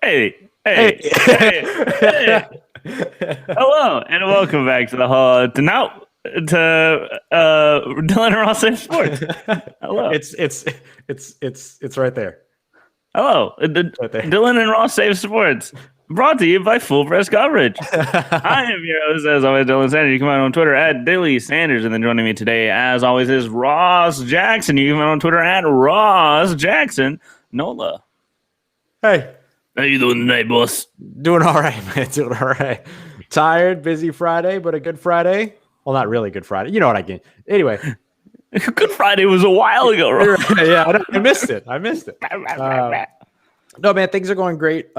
Hey, Hey. hey, hey, hey. Hello, and welcome back to the hall Dylan and Ross Safe Sports. Hello. It's right there. Hello. Right there. Dylan and Ross Safe Sports. Brought to you by Full Press Coverage. I am your host, as always, Dylan Sanders. You can find me on Twitter at Dilly Sanders. And then joining me today, as always, is Ross Jackson. You can find me on Twitter at Ross Jackson Nola. Hey. How you doing tonight, boss? Doing all right, man. Doing all right. Tired, busy Friday, but a good Friday. Well, not really good Friday. You know what I mean. Anyway. Good Friday was a while ago, Ross. Yeah, I missed it. No, man, things are going great.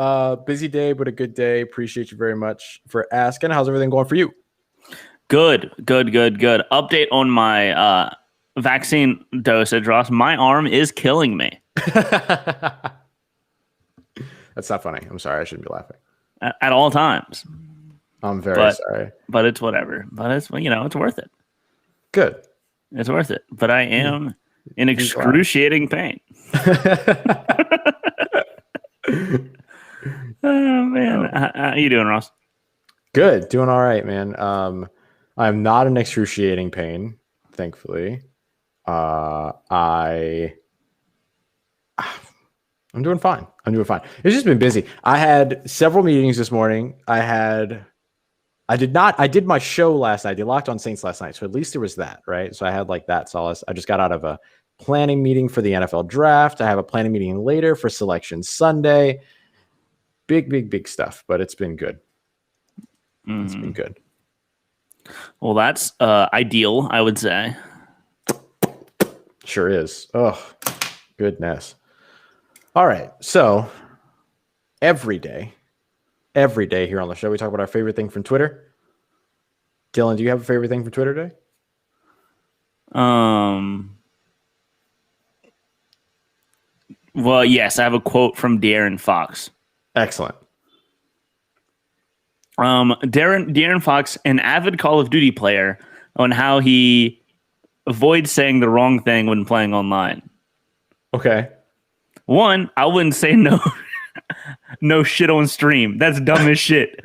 Busy day, but a good day. Appreciate you very much for asking. How's everything going for you? Good. Update on my vaccine dosage, Ross. My arm is killing me. That's not funny. I'm sorry. I shouldn't be laughing. At all times. I'm very sorry. But it's whatever. But it's, it's worth it. Good. It's worth it. But I am in excruciating pain. Oh, man. How you doing, Ross? Good. Doing all right, man. I'm not in excruciating pain, thankfully. I'm doing fine. It's just been busy. I had several meetings this morning. I did my show last night. They locked on Saints last night. So at least there was that, right? So I had like that solace. I just got out of a planning meeting for the NFL draft. I have a planning meeting later for Selection Sunday. Big stuff, but it's been good. It's been good. Well, that's ideal, I would say. Sure is. Oh, goodness. All right. So every day here on the show, we talk about our favorite thing from Twitter. Dylan, do you have a favorite thing from Twitter today? Well, yes, I have a quote from De'Aaron Fox. Excellent. De'Aaron Fox, an avid Call of Duty player, on how he avoids saying the wrong thing when playing online. Okay. One, I wouldn't say no no shit on stream. That's dumb as shit.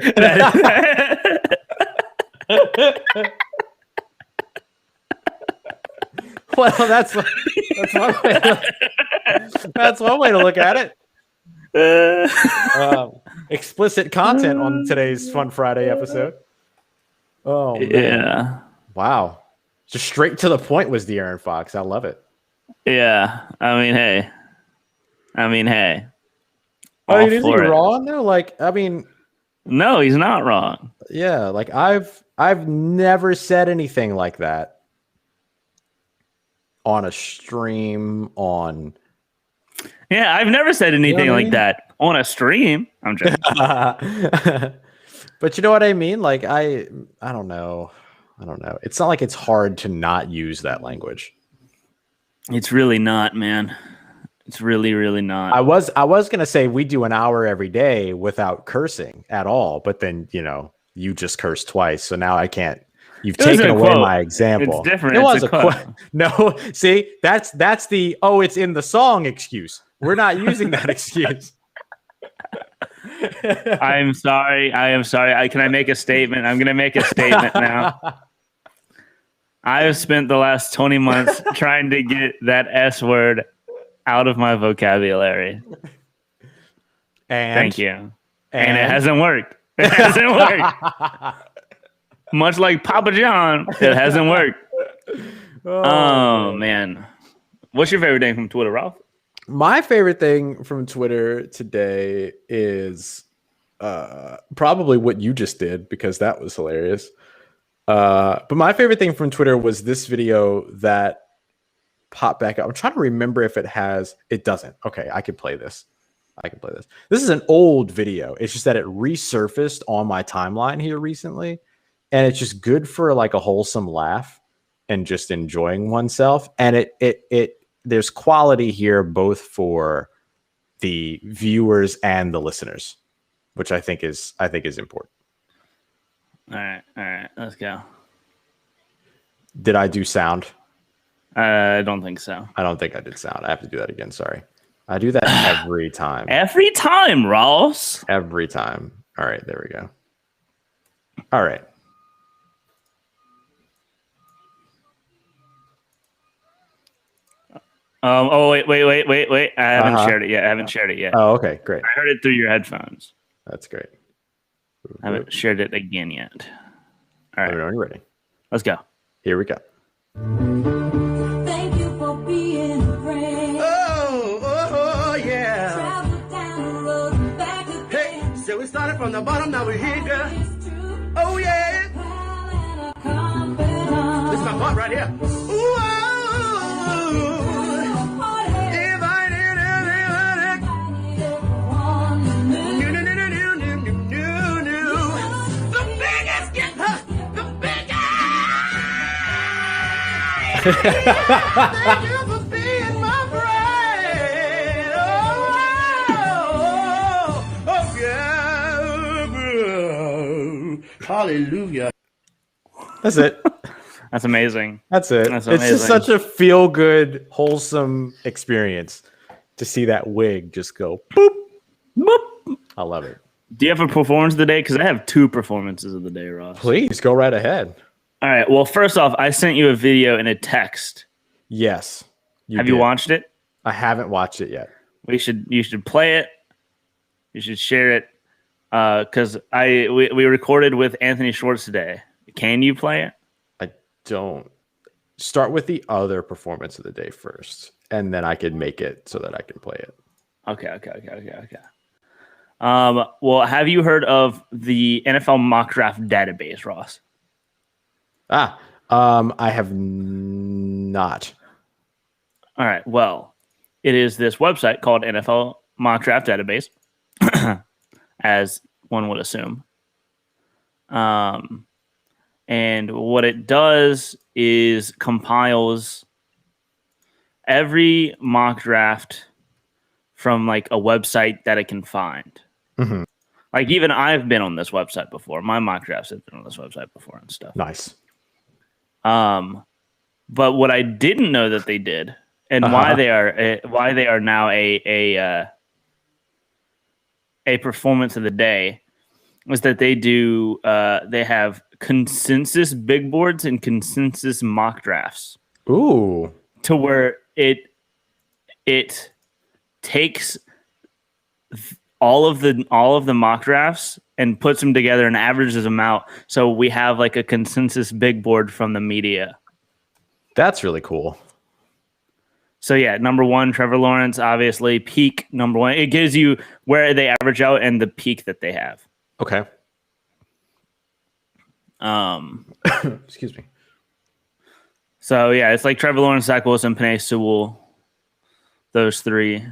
Well, that's one way to look at it. Explicit content on today's Fun Friday episode. Oh, man. Yeah. Wow. Just straight to the point was De'Aaron Fox. I love it. Yeah. I mean, hey. Oh, is he wrong though? No, he's not wrong. Yeah, like I've never said anything like that on a stream on. Yeah, I've never said anything like that on a stream. I'm joking. But you know what I mean? Like I don't know. It's not like it's hard to not use that language. It's really not, man. It's really, really not. I was gonna say we do an hour every day without cursing at all, but then you just cursed twice, so now I can't. You've taken away my example. It's different. It was a quote. No, see, that's the it's in the song excuse. We're not using that excuse. I am sorry. Can I make a statement? I'm gonna make a statement now. I have spent the last 20 months trying to get that S word out of my vocabulary. And thank you. And it hasn't worked. Much like Papa John, it hasn't worked. Oh man. What's your favorite thing from Twitter, Ralph? My favorite thing from Twitter today is probably what you just did, because that was hilarious. But my favorite thing from Twitter was this video that popped back up. I'm trying to remember if it doesn't. Okay, I can play this. This is an old video. It's just that it resurfaced on my timeline here recently. And it's just good for like a wholesome laugh and just enjoying oneself. And there's quality here both for the viewers and the listeners, which I think is important. All right, let's go. Did I do sound? I don't think so. I don't think I did sound. I have to do that again. Sorry. I do that every time. Every time, Ross. Every time. All right, there we go. All right. Oh, wait. I haven't shared it yet. Oh, okay, great. I heard it through your headphones. That's great. I haven't shared it again yet. All right. Let me know when you're ready. Let's go. Here we go. Thank you for being a friend. Oh, yeah. Travel down the road and back again. Hey, so we started from the bottom, now we're here, girl. It's true. Oh, yeah. Pal and a confidant. This is my part right here. Ooh, Party. if I did Everyone knew. new. The biggest gift, the biggest. Thank you for being my friend. Yeah. Hallelujah. That's it. That's amazing. That's it. That's It's just amazing. such a feel-good, wholesome experience to see that wig just go boop. Boop. I love it. Do you have a performance of the day? Because I have 2 performances of the day, Ross. Please go right ahead. All right. Well, first off, I sent you a video and a text. Yes. Have you did. watched it? I haven't watched it yet. You should play it. You should share it. Because we recorded with Anthony Schwartz today. Can you play it? I don't. Start with the other performance of the day first, and then I can make it so that I can play it. Okay. Well, have you heard of the NFL mock draft database, Ross? I have not. All right. Well, it is this website called NFL mock draft database, as one would assume. And what it does is compiles every mock draft from like a website that it can find. Mhm. Like even I've been on this website before. My mock drafts have been on this website before and stuff. Nice. But what I didn't know that they did, and why they are now a performance of the day, is that they do they have consensus big boards and consensus mock drafts. Ooh. To where it takes all of the mock drafts and puts them together and averages them out. So we have like a consensus big board from the media. That's really cool. So yeah, number 1, Trevor Lawrence, obviously peak number 1. It gives you where they average out and the peak that they have. Okay. Excuse me. So yeah, it's like Trevor Lawrence, Zach Wilson, Penei Sewell, those 3.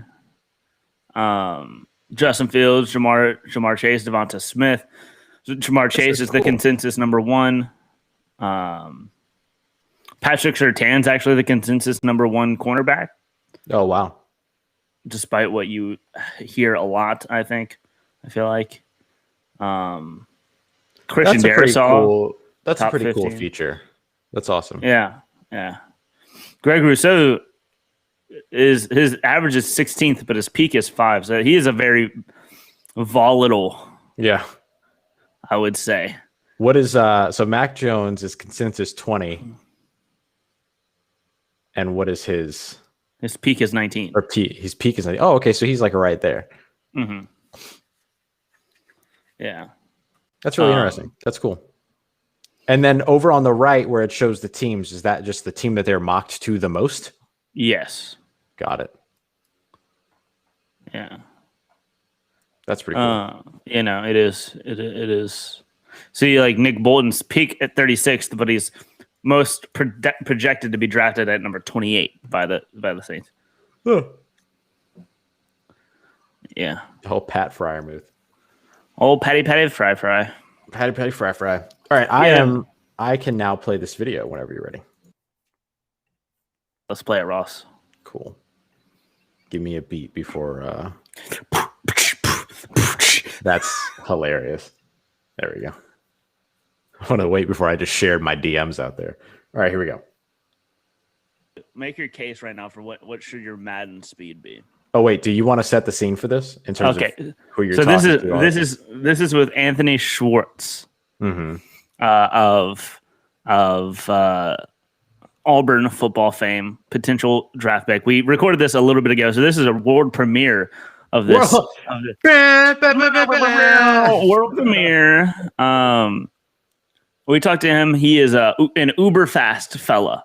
Justin Fields, Jamar Chase, Devonta Smith. Jamar Chase is the consensus number 1. Patrick Surtain's actually the consensus number 1 cornerback, Oh, wow. despite what you hear a lot. I feel like Christian That's a pretty Darrisaw. cool. That's a top pretty cool 15. feature. That's awesome. Yeah. Greg Rousseau his average is 16th, but his peak is 5. So he is a very volatile, Yeah. I would say. What is so Mac Jones is consensus 20. And what is his peak is 19. or his peak is 90? Oh, okay, so he's like right there. Mm-hmm. Yeah. That's really interesting. That's cool. And then over on the right where it shows the teams, is that just the team that they're mocked to the most? Yes. Got it. Yeah. That's pretty cool. It is. It is. See, like Nick Bolton's peak at 36th, but he's most projected to be drafted at number 28 by the Saints. Huh. Yeah. The whole Pat Fryer move. Old Patty Fry. Patty Fry. All right, I can now play this video whenever you're ready. Let's play it, Ross. Cool. Give me a beat before that's hilarious. There we go. I want to wait before I just shared my DMs out there. All right, here we go. Make your case right now for what should your Madden speed be? Oh wait, do you want to set the scene for this in terms Okay. of who you're So talking this to? is with Anthony Schwartz Mm-hmm. of Auburn football fame, potential draft pick. We recorded this a little bit ago, so this is a world premiere of this. World- World premiere. We talked to him. He is an uber fast fella,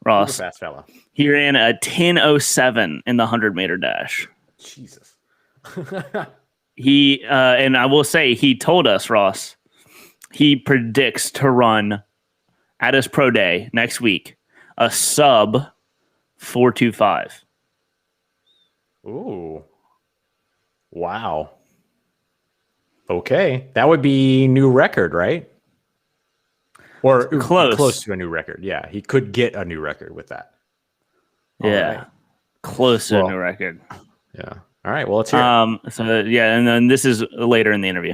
Ross. Fast fella. He ran a 10:07 in the 100-meter dash. Jesus. He and I will say he told us, Ross, he predicts to run at his pro day next week a sub 4.25. Ooh. Wow. Okay. That would be new record, right? Or close to a new record. Yeah. He could get a new record with that. Yeah. Right. Close to a new record. Yeah. All right. Well, let's hear it. So yeah, and then this is later in the interview.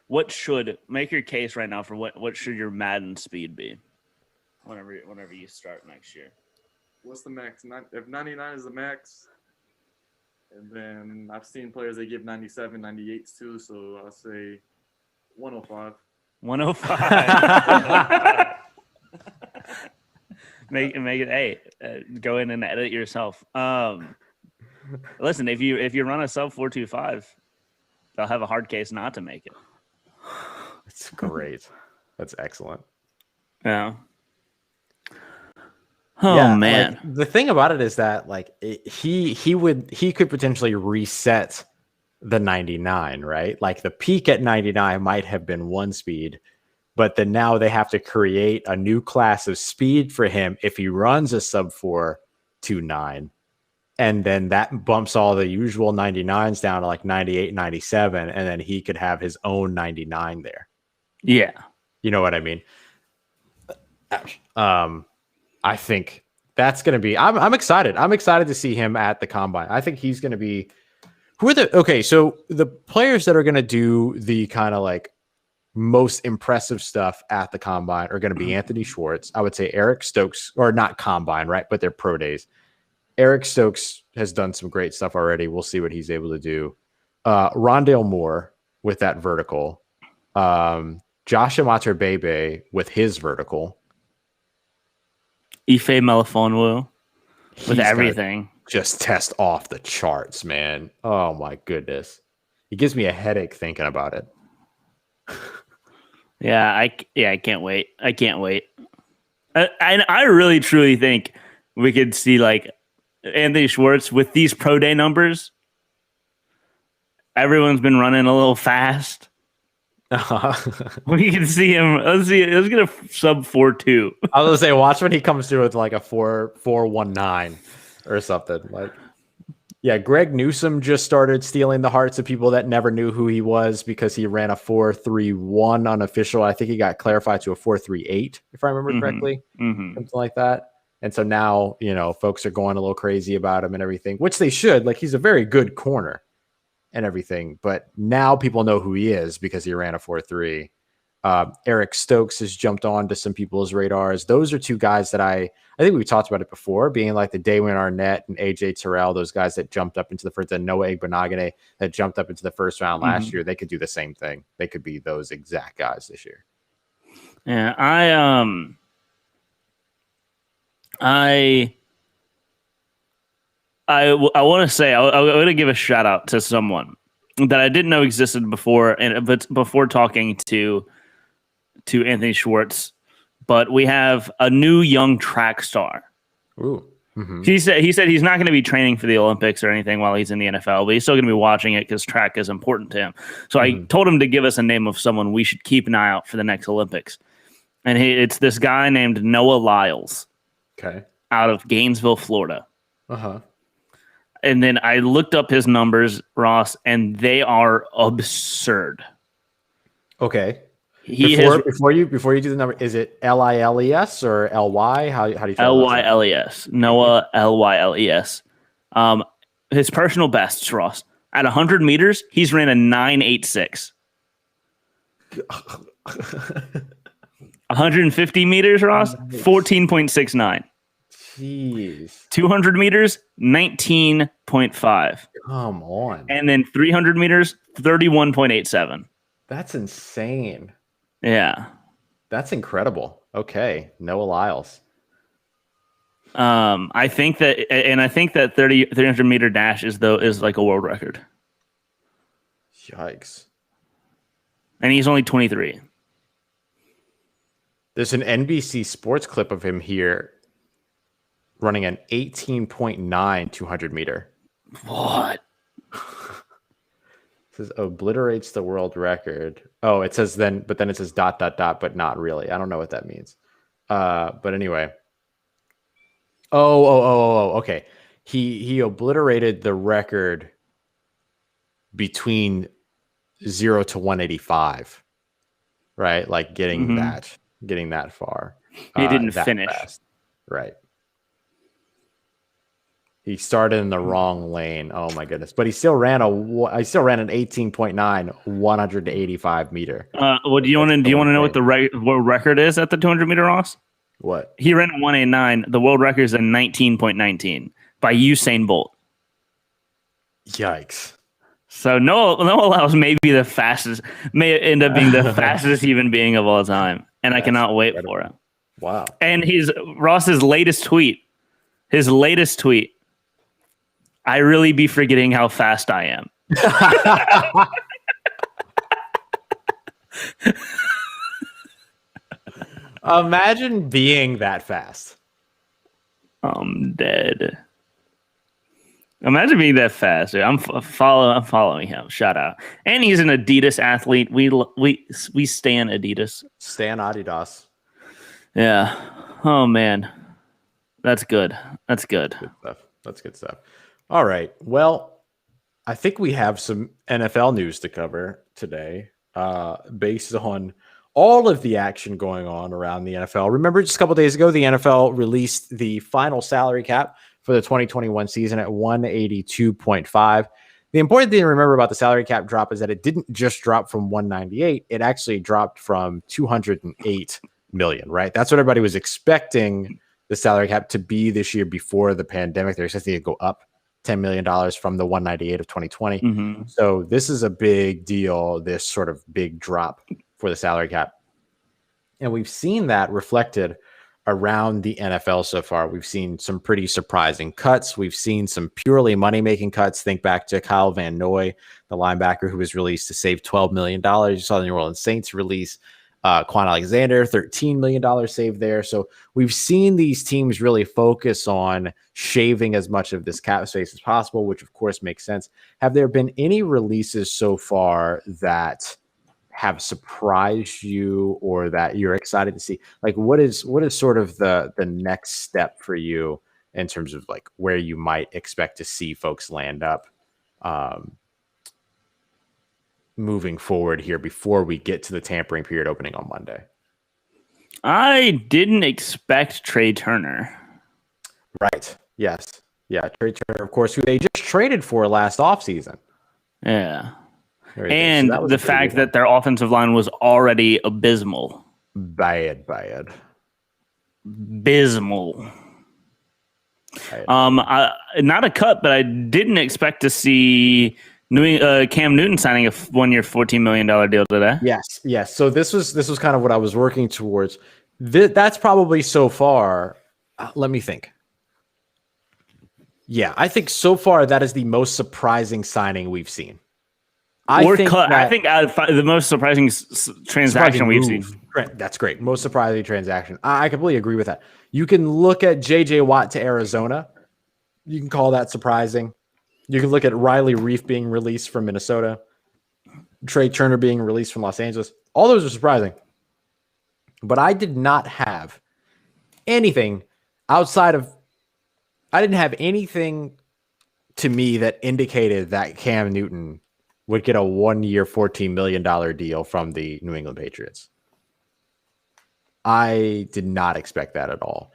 What should make your case right now for what should your Madden speed be? Whenever you start next year. What's the max? If 99 is the max, and then I've seen players that give 97, 98s too, so I'll say 105. 105. make it. Hey, go in and edit yourself. Listen, if you run a sub 4.25, they'll have a hard case not to make it. It's great. That's excellent. Yeah. Oh Yeah, man. like, the thing about it is that like he could potentially reset the 99, right? Like the peak at 99 might have been one speed, but then now they have to create a new class of speed for him if he runs a sub 4.29. And then that bumps all the usual 99s down to like 98, 97, and then he could have his own 99 there. Yeah. You know what I mean? I think that's going to be. I'm excited. I'm excited to see him at the combine. I think he's going to be. So the players that are going to do the kind of like most impressive stuff at the combine are going to be Anthony Schwartz. I would say Eric Stokes, or not combine, right? But they're pro days. Eric Stokes has done some great stuff already. We'll see what he's able to do. Rondale Moore with that vertical. Josh Amaterbebe with his vertical. Ife Melifonwu with He's everything. Just test off the charts, man. Oh my goodness. It gives me a headache thinking about it. Yeah, I can't wait. I can't wait. I really truly think we could see like Anthony Schwartz with these pro day numbers. Everyone's been running a little fast. We can see him. Let's get a sub 4.2. I was gonna say, watch when he comes through with like a 4.19 or something. Like, yeah, Greg Newsome just started stealing the hearts of people that never knew who he was because he ran a 4.31 unofficial. I think he got clarified to a 4.38, if I remember correctly, something like that. And so now, folks are going a little crazy about him and everything, which they should. Like, he's a very good corner and everything, but now people know who he is because he ran a 4.3. Eric Stokes has jumped on to some people's radars. Those are two guys that I think we talked about it before, being like the Daywin Arnett and AJ Terrell, those guys that jumped up into the first, and Noah Igbenogany that jumped up into the first round last year. They could do the same thing. They could be those exact guys this year. Yeah, I want to say I want to give a shout out to someone that I didn't know existed before, but before talking to Anthony Schwartz, but we have a new young track star. Ooh. He said he's not going to be training for the Olympics or anything while he's in the NFL, but he's still going to be watching it because track is important to him. So I told him to give us a name of someone we should keep an eye out for the next Olympics, and it's this guy named Noah Lyles. Okay. Out of Gainesville, Florida. Uh-huh. And then I looked up his numbers, Ross, and they are absurd. Okay. Before you do the number, is it Liles or Ly? How do you Lyles? Noah Lyles. His personal bests, Ross. At 100 meters, he's ran a 9.86. 150 meters, Ross, 14.69. Jeez. 200 meters, 19.5. Come on. And then 300 meters, 31.87. That's insane. Yeah. That's incredible. Okay. Noah Lyles. I think that 300 meter dash is like a world record. Yikes. And he's only 23. There's an NBC Sports clip of him here running an 18.9 200 meter. What? It says obliterates the world record. Oh, it says then it says ... but not really. I don't know what that means. But anyway. Okay. He obliterated the record between 0 to 185. Right? Like getting that far. He didn't finish. Fast. Right. He started in the wrong lane. Oh my goodness! But he still ran an 18.9 185 meter. Well, do you want to know what the world record is at the 200 meter, Ross? What? He ran a 189. The world record is a 19.19 by Usain Bolt. Yikes! So Noah Lyles may be the fastest, may end up being the fastest human being of all time, and I cannot wait for it. Wow! And Ross's latest tweet. I really be forgetting how fast I am. Imagine being that fast. I'm dead. Imagine being that fast. I'm following him. Shout out. And he's an Adidas athlete. We stan Adidas. Stan Adidas. Yeah. Oh man. That's good. That's good. Good stuff. That's good stuff. All right. Well, I think we have some NFL news to cover today, based on all of the action going on around the NFL. Remember, just a couple days ago, the NFL released the final salary cap for the 2021 season at 182.5. The important thing to remember about the salary cap drop is that it didn't just drop from 198. It actually dropped from 208 million, right? That's what everybody was expecting the salary cap to be this year before the pandemic. They're expecting it to go up $10 million from the 198 of 2020. Mm-hmm. So this is a big deal, this sort of big drop for the salary cap. And we've seen that reflected around the NFL so far. We've seen some pretty surprising cuts. We've seen some purely money-making cuts. Think back to Kyle Van Noy, the linebacker who was released to save $12 million. You saw the New Orleans Saints release Quan Alexander, $13 million saved there. So we've seen these teams really focus on shaving as much of this cap space as possible, which of course makes sense. Have there been any releases so far that have surprised you or that you're excited to see? Like what is sort of the next step for you in terms of like where you might expect to see folks land up moving forward here before we get to the tampering period opening on Monday? I didn't expect Trey Turner. Right. Yes. Yeah. Trey Turner, of course, who they just traded for last offseason. Yeah. Everything. And the fact that their offensive line was already abysmal. Bad. Abysmal. Not a cut, but I didn't expect to see Cam Newton signing a 1-year, $14 million deal today. Yes. So this was kind of what I was working towards. That's probably so far. Let me think. Yeah, I think so far that is the most surprising signing we've seen. I think the most surprising transaction we've seen. That's great. Most surprising transaction. I completely agree with that. You can look at J.J. Watt to Arizona. You can call that surprising. You can look at Riley Reif being released from Minnesota, Trey Turner being released from Los Angeles. All those are surprising. But I did not have anything outside of – I didn't have anything to me that indicated that Cam Newton would get a 1-year, $14 million deal from the New England Patriots. I did not expect that at all.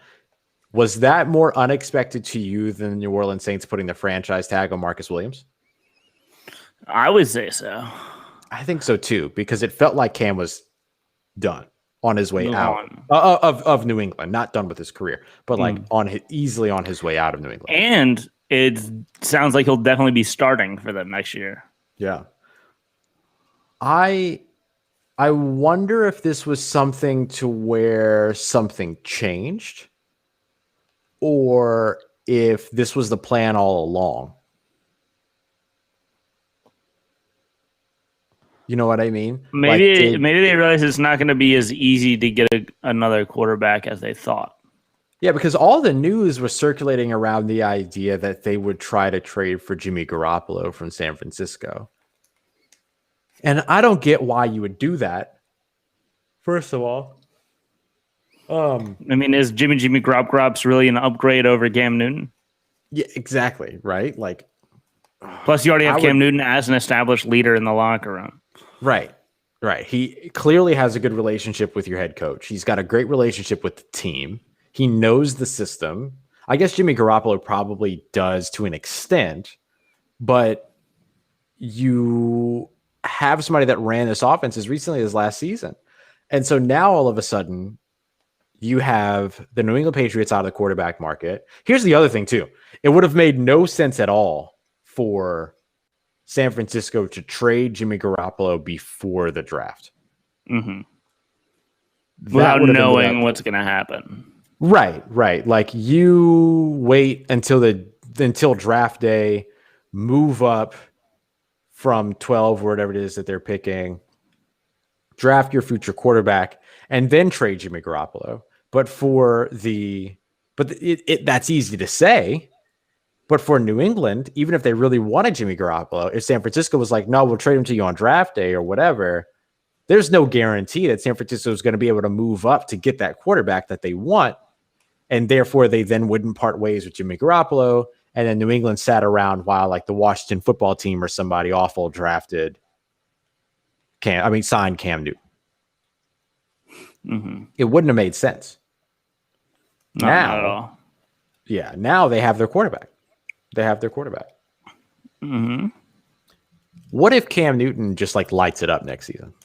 Was that more unexpected to you than the New Orleans Saints putting the franchise tag on Marcus Williams? I would say so. I think so too, because it felt like Cam was done on his way Move out on. of New England. Not done with his career, but like easily on his way out of New England. And it sounds like he'll definitely be starting for them next year. Yeah. I wonder if this was something to where something changed, or if this was the plan all along. You know what I mean? Maybe they realize it's not going to be as easy to get another quarterback as they thought. Yeah, because all the news was circulating around the idea that they would try to trade for Jimmy Garoppolo from San Francisco. And I don't get why you would do that. First of all, I mean, is Jimmy Garoppolo really an upgrade over Cam Newton? yeah, exactly, right? Like, Plus, you already have Cam Newton as an established leader in the locker room. right. He clearly has a good relationship with your head coach. He's got a great relationship with the team. He knows the system. I guess Jimmy Garoppolo probably does to an extent, but you have somebody that ran this offense as recently as last season. And so now all of a sudden you have the New England Patriots out of the quarterback market. Here's the other thing too. It would have made no sense at all for San Francisco to trade Jimmy Garoppolo before the draft. Mm-hmm. That Without would have knowing ended up- what's going to happen. Right. Like you wait until draft day, move up from 12 or whatever it is that they're picking, draft your future quarterback, and then trade Jimmy Garoppolo. That's easy to say. But for New England, even if they really wanted Jimmy Garoppolo, if San Francisco was like, no, we'll trade him to you on draft day or whatever, there's no guarantee that San Francisco is going to be able to move up to get that quarterback that they want. And therefore, they then wouldn't part ways with Jimmy Garoppolo. And then New England sat around while like the Washington football team or somebody awful signed Cam Newton. Mm-hmm. It wouldn't have made sense. No, not at all. Yeah, now they have their quarterback. Mm-hmm. What if Cam Newton just like lights it up next season?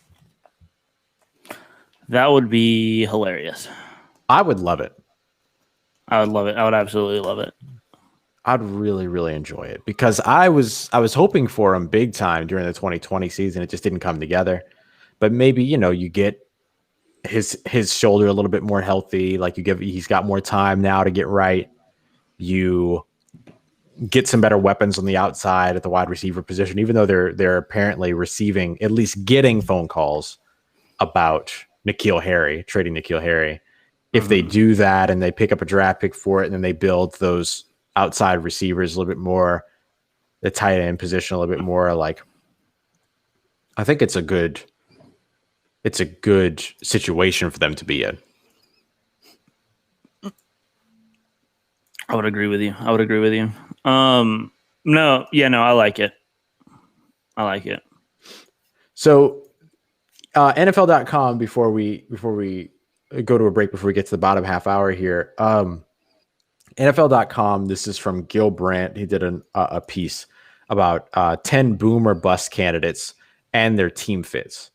That would be hilarious. I would love it. I would love it. I would absolutely love it. I'd really, really enjoy it because I was hoping for him big time during the 2020 season. It just didn't come together. But maybe, you get his shoulder a little bit more healthy. Like he's got more time now to get right. You get some better weapons on the outside at the wide receiver position, even though they're apparently receiving, at least getting phone calls about trading Ncaa Harry. If they do that and they pick up a draft pick for it and then they build those outside receivers a little bit more, the tight end position a little bit more, like I think it's a good situation for them to be in. I would agree with you. I like it. So NFL.com before we go to a break, before we get to the bottom half hour here. NFL.com, this is from Gil Brandt. He did a piece about 10 boom or bust candidates and their team fits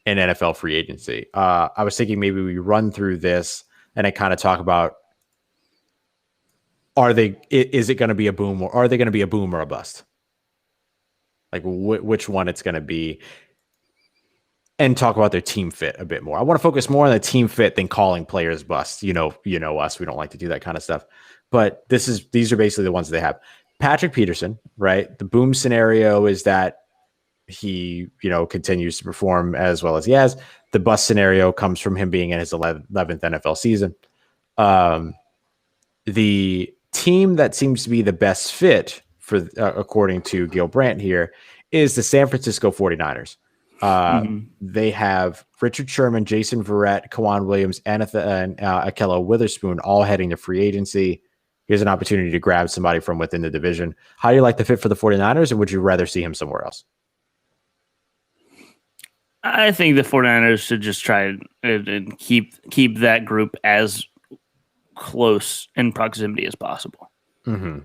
in NFL free agency. I was thinking maybe we run through this and I kind of talk about, is it going to be a boom, or are they going to be a boom or a bust? Like which one it's going to be, and talk about their team fit a bit more. I want to focus more on the team fit than calling players bust. You know us, we don't like to do that kind of stuff. But these are basically the ones they have. Patrick Peterson, right? The boom scenario is that he, continues to perform as well as he has. The bust scenario comes from him being in his 11th NFL season. The team that seems to be the best fit for, according to Gil Brandt here, is the San Francisco 49ers. They have Richard Sherman, Jason Verrett, Kawan Williams, and Akello Witherspoon all heading to free agency. Here's an opportunity to grab somebody from within the division. How do you like the fit for the 49ers, or would you rather see him somewhere else? I think the 49ers should just try and keep that group as close in proximity as possible. Mm-hmm.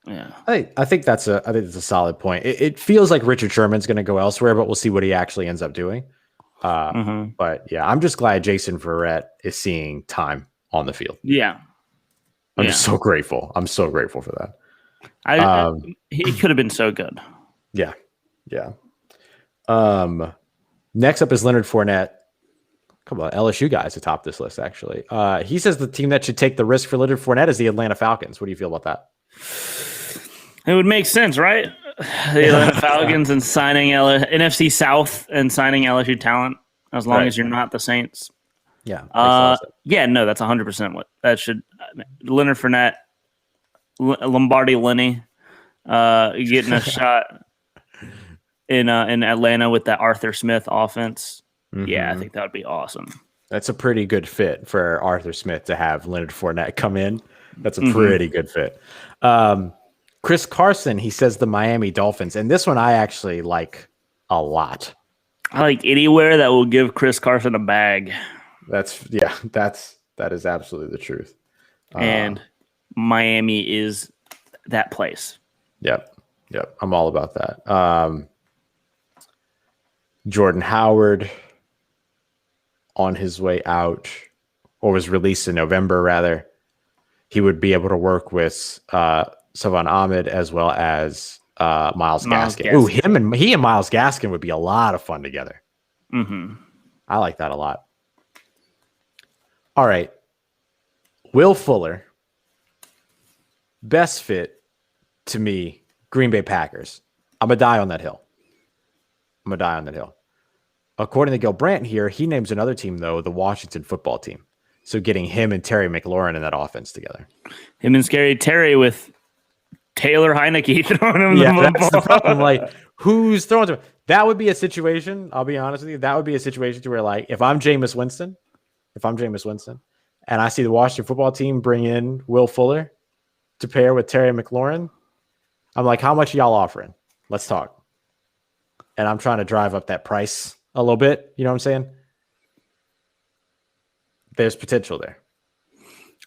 Yeah, I think that's a solid point. It feels like Richard Sherman's going to go elsewhere, but we'll see what he actually ends up doing. But yeah, I'm just glad Jason Verrett is seeing time on the field. Yeah. I'm just so grateful. I'm so grateful for that. He could have been so good. Yeah. Yeah. Next up is Leonard Fournette. Couple of LSU guys atop this list, actually. He says the team that should take the risk for Leonard Fournette is the Atlanta Falcons. What do you feel about that? It would make sense, right? The Atlanta Falcons and signing NFC South and signing LSU talent, as long as you're not the Saints. Yeah. Yeah, no, that's 100% what that should. Leonard Fournette, Lombardi Lenny, getting a shot in Atlanta with that Arthur Smith offense. Yeah, I think that would be awesome. That's a pretty good fit for Arthur Smith to have Leonard Fournette come in. That's a pretty good fit. Chris Carson, he says the Miami Dolphins, and this one I actually like a lot. I like anywhere that will give Chris Carson a bag. That is absolutely the truth. And Miami is that place. Yep. I'm all about that. Jordan Howard on his way out, or was released in November, rather. He would be able to work with Savon Ahmed as well as Myles Gaskin. Ooh, he and Myles Gaskin would be a lot of fun together. I like that a lot. All right. Will Fuller. Best fit to me, Green Bay Packers. I'm going to die on that hill. According to Gil Brandt here, he names another team, though, the Washington football team. So getting him and Terry McLaurin in that offense together. Him and Scary Terry with Taylor Heineke throwing him the that's the problem. Like, who's throwing to him? That would be a situation, I'll be honest with you, that would be a situation to where, like, if I'm Jameis Winston, and I see the Washington football team bring in Will Fuller to pair with Terry McLaurin, I'm like, how much are y'all offering? Let's talk. And I'm trying to drive up that price a little bit. You know what I'm saying? There's potential there.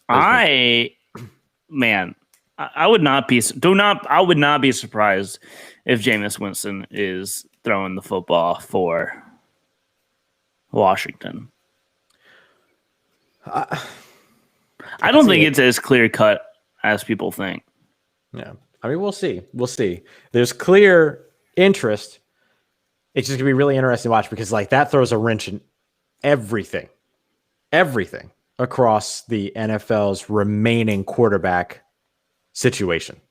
I would not be surprised if Jameis Winston is throwing the football for Washington. I don't think it's as clear cut as people think. Yeah. I mean, we'll see. There's clear interest. It's just gonna be really interesting to watch because, like, that throws a wrench in everything across the NFL's remaining quarterback situation.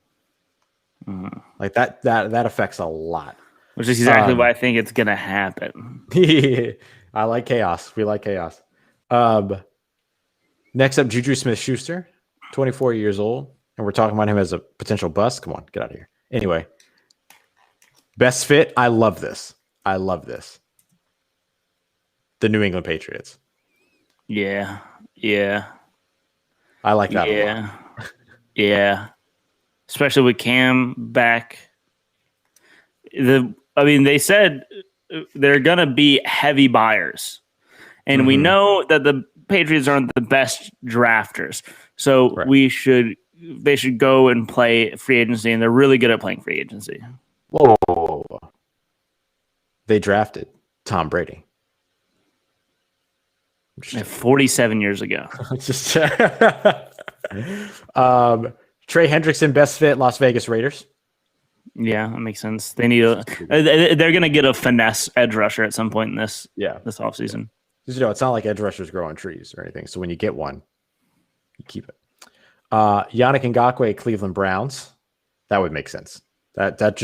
Like that affects a lot. Which is exactly why I think it's gonna happen. I like chaos. We like chaos. Next up, Juju Smith-Schuster, 24 years old, and we're talking about him as a potential bust. Come on, get out of here. Anyway, best fit. I love this. The New England Patriots. Yeah. I like that a lot. Yeah. Especially with Cam back. They said they're going to be heavy buyers. And we know that the Patriots aren't the best drafters. So they should go and play free agency, and they're really good at playing free agency. Whoa. They drafted Tom Brady. 47 years ago. Trey Hendrickson, best fit, Las Vegas Raiders. Yeah, that makes sense. They need they're going to get a finesse edge rusher at some point in this offseason. Because, it's not like edge rushers grow on trees or anything. So when you get one, you keep it. Yannick Ngakoue, Cleveland Browns. That would make sense. That is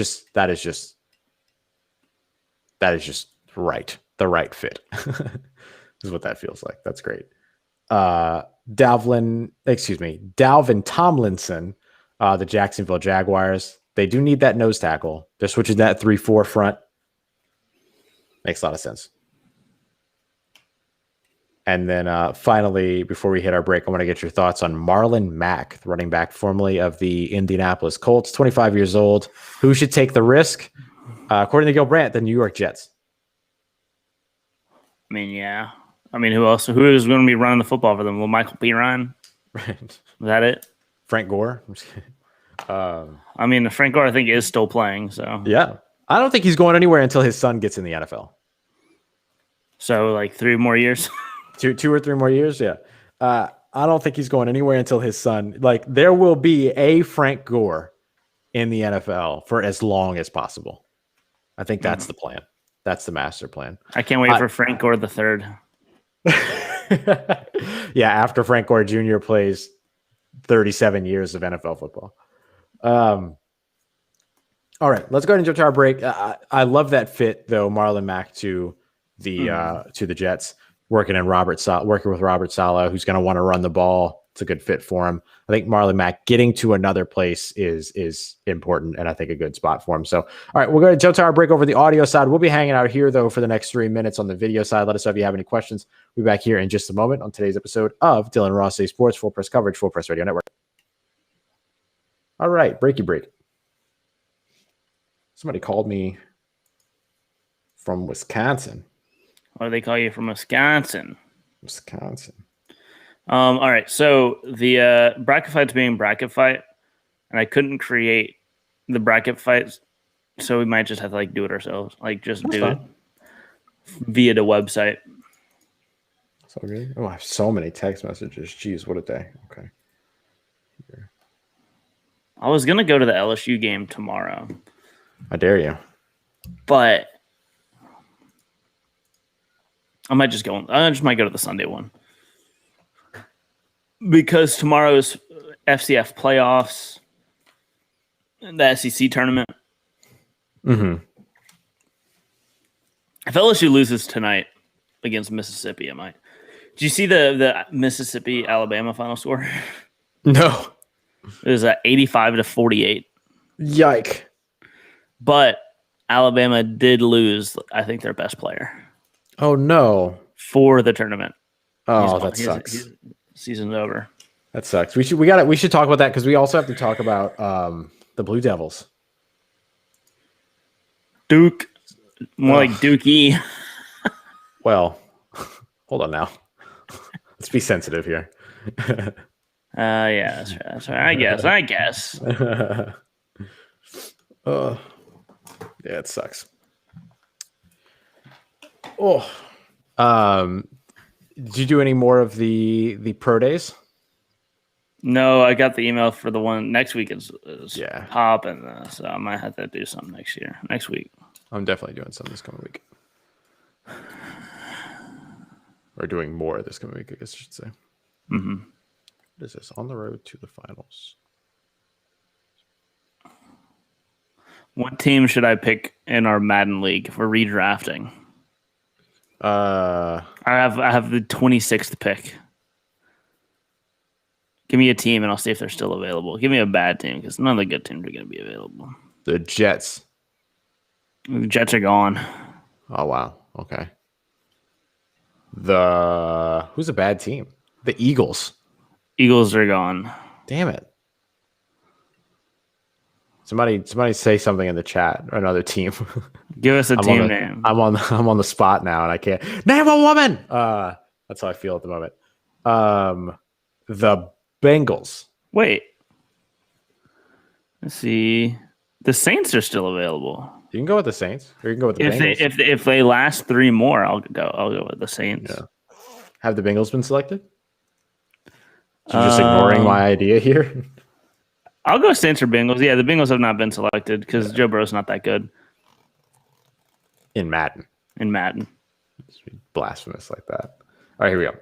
just right. The right fit. Is what that feels like. That's great. Dalvin Tomlinson, the Jacksonville Jaguars. They do need that nose tackle. They're switching that 3-4 front. Makes a lot of sense. And then finally, before we hit our break, I want to get your thoughts on Marlon Mack, the running back formerly of the Indianapolis Colts, 25 years old. Who should take the risk? According to Gil Brandt, the New York Jets. I mean, yeah. I mean, who else? Who is going to be running the football for them? Will Michael P. Ryan? Right. Is that it? Frank Gore? I mean, Frank Gore, I think, is still playing. So yeah. I don't think he's going anywhere until his son gets in the NFL. So like 3 more years. Two or 3 more years. Yeah. I don't think he's going anywhere until his son. Like there will be a Frank Gore in the NFL for as long as possible. I think that's the plan. That's the master plan. I can't wait for Frank Gore the third. Yeah, after Frank Gore Jr. plays 37 years of NFL football. All right, let's go ahead and jump to our break. I love that fit though, Marlon Mack to the Jets, working with Robert Saleh, who's going to want to run the ball. It's a good fit for him. I think Marlon Mack getting to another place is important, and I think a good spot for him. So, all right, we're going to jump to our break over the audio side. We'll be hanging out here, though, for the next 3 minutes on the video side. Let us know if you have any questions. We'll be back here in just a moment on today's episode of Dylan Ross Saves Sports, Full Press Coverage, Full Press Radio Network. All right, breaky break. Somebody called me from Wisconsin. What do they call you from Wisconsin? Wisconsin. All right, so the bracket fight's being bracket fight, and I couldn't create the bracket fights, so we might just have to like do it ourselves, like just do it via the website. So good. Oh, I have so many text messages. Jeez, what a day. Okay. Here. I was gonna go to the LSU game tomorrow, I dare you. but I might just go. I just might go to the Sunday one. Because tomorrow's FCF playoffs, the SEC tournament. Mm-hmm. If LSU loses tonight against Mississippi, I might. Did you see the Mississippi Alabama final score? No. It was 85-48. Yike. But Alabama did lose, I think, their best player Oh no. for the tournament. Oh, that sucks. Season's over. That sucks. We should talk about that because we also have to talk about the Blue Devils. Duke. More like Dookie. Well, hold on now. Let's be sensitive here. Yeah, that's right. I guess. Yeah, it sucks. Oh, did you do any more of the pro days? No, I got the email for the one next week is Yeah. Pop, and so I might have to do something next week. I'm definitely doing some this coming week. Or doing more this coming week, I guess I should say. Mm-hmm. What is this? On the road to the finals. What team should I pick in our Madden league for redrafting? I have the 26th pick. Give me a team, and I'll see if they're still available. Give me a bad team, because none of the good teams are going to be available. The Jets. The Jets are gone. Oh, wow. Okay. Who's a bad team? The Eagles. Eagles are gone. Damn it. Somebody say something in the chat or another team. Give us a team name. I'm on the spot now and I can't name a woman. That's how I feel at the moment. The Bengals. Wait. Let's see. The Saints are still available. You can go with the Saints, or you can go with the Bengals. If they last 3 more, I'll go with the Saints. Yeah. Have the Bengals been selected? So you're just ignoring my idea here. I'll go Saints or Bengals. Yeah, the Bengals have not been selected because Joe Burrow's not that good In Madden. Blasphemous like that. All right, here we go.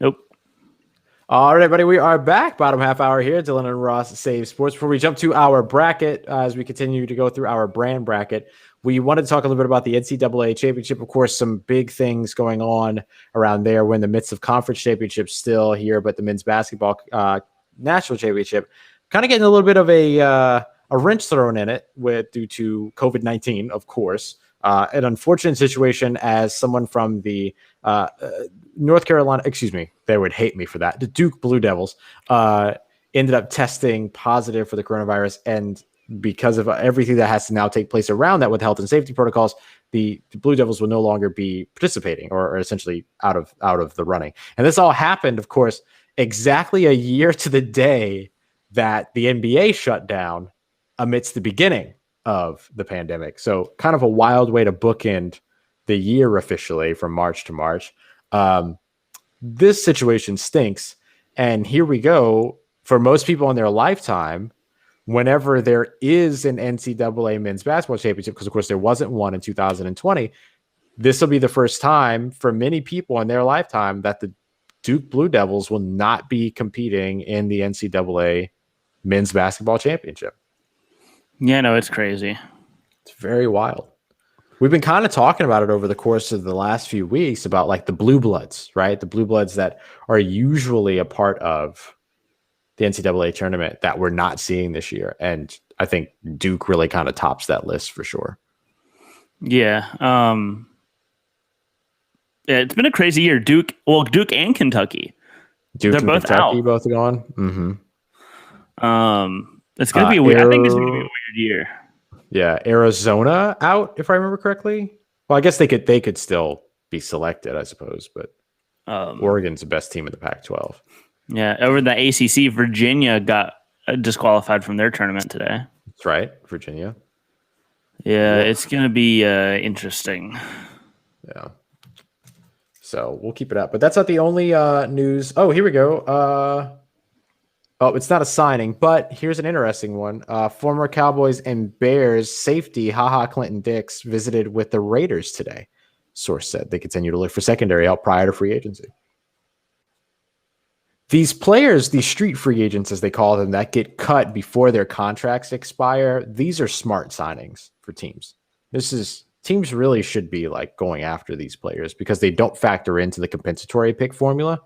Nope. All right, everybody, we are back. Bottom half hour here. Dylan and Ross Save Sports. Before we jump to our bracket, as we continue to go through our brand bracket, we wanted to talk a little bit about the NCAA championship. Of course, some big things going on around there. We're in the midst of conference championships still here, but the men's basketball national championship kind of getting a little bit of a wrench thrown in it due to COVID-19, of course. An unfortunate situation as someone from the North Carolina, they would hate me for that. The Duke Blue Devils ended up testing positive for the coronavirus, and because of everything that has to now take place around that with health and safety protocols, the Blue Devils will no longer be participating or essentially out of the running. And this all happened, of course, exactly a year to the day that the NBA shut down amidst the beginning of the pandemic. So kind of a wild way to bookend the year officially from March to March. This situation stinks. And here we go. For most people in their lifetime, whenever there is an NCAA men's basketball championship, because of course there wasn't one in 2020, this will be the first time for many people in their lifetime that the Duke Blue Devils will not be competing in the NCAA men's basketball championship. Yeah, no, it's crazy. It's very wild. We've been kind of talking about it over the course of the last few weeks about like the blue bloods, right? The blue bloods that are usually a part of the NCAA tournament that we're not seeing this year. And I think Duke really kind of tops that list for sure. Yeah. Yeah, it's been a crazy year. Duke and Kentucky. Duke They're and both Kentucky out. both gone. Mm-hmm. It's gonna be weird. I think it's gonna be a weird year. Yeah, Arizona out, if I remember correctly. Well, I guess they could still be selected, I suppose, but Oregon's the best team in the Pac-12. Yeah, over the ACC, Virginia got disqualified from their tournament today. That's right, Virginia. Yeah, it's gonna be interesting. Yeah. So we'll keep it up, but that's not the only news. Oh, here we go. Oh, it's not a signing, but here's an interesting one. Former Cowboys and Bears safety Clinton Dix visited with the Raiders today. Source said they continue to look for secondary help prior to free agency. These players, these street free agents, as they call them, that get cut before their contracts expire, these are smart signings for teams. Teams really should be like going after these players because they don't factor into the compensatory pick formula.